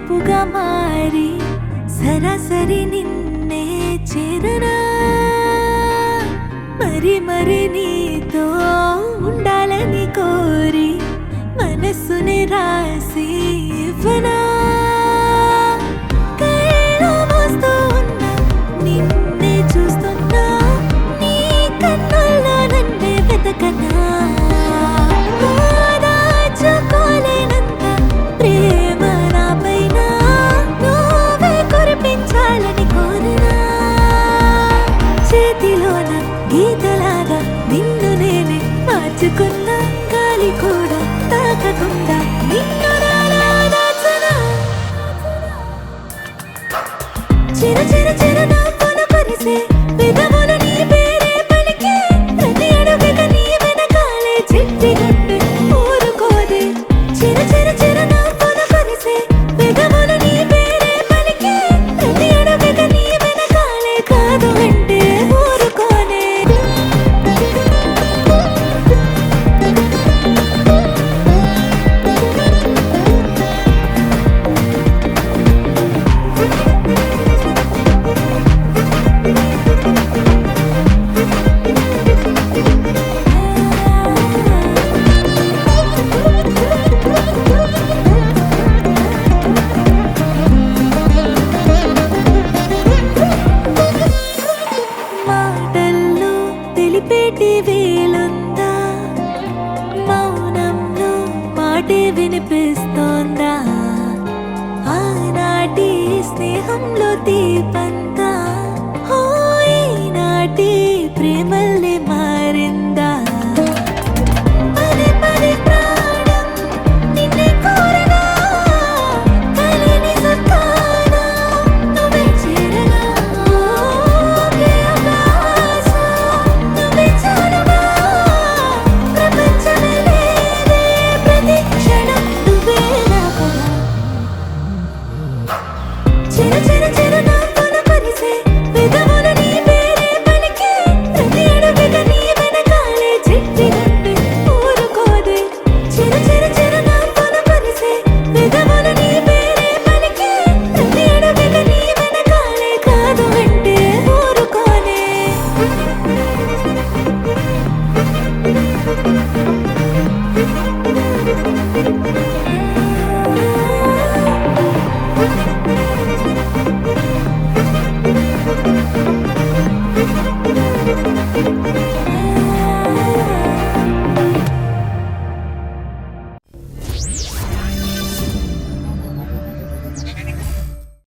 మెరుపుగా మారి సరాసరి నిన్నే చేరనా మరి మరి నీతో ఉండాలని కోరి మనస్సుని రాసి ఇవ్వనా కళ్ళ మోస్తూ ఉన్నా నిన్నే చూస్తున్నా నీ కన్నుల్లో నన్నే వెతకనా దాచుకోలేనంత ప్రేమ నాపైన నువ్వే కురిపించాలని కోరినా చేతిలోన గీతలాగా నిన్ను నేనే మార్చుకున్నా గాలి కూడా తాకకుండా నిన్ను నాలా దాచనా చిర చిర చిర నవ్వులు కురిసే పెదవులు నీ పేరే పలికే ప్రతి అడుగుక నీ వెనకాలే చిట్టి గుండె ఊరుకోదే చిర చిర చిర నవ్వులు కురిసే పెదవులు నీ పేరే పలికే ప్రతి అడుగుక నీ వెనకాలే కాదు అంటే ఊరుకోనే మాటల్లో తెలిపేటి వేలుందా మౌనంలో మాటే విన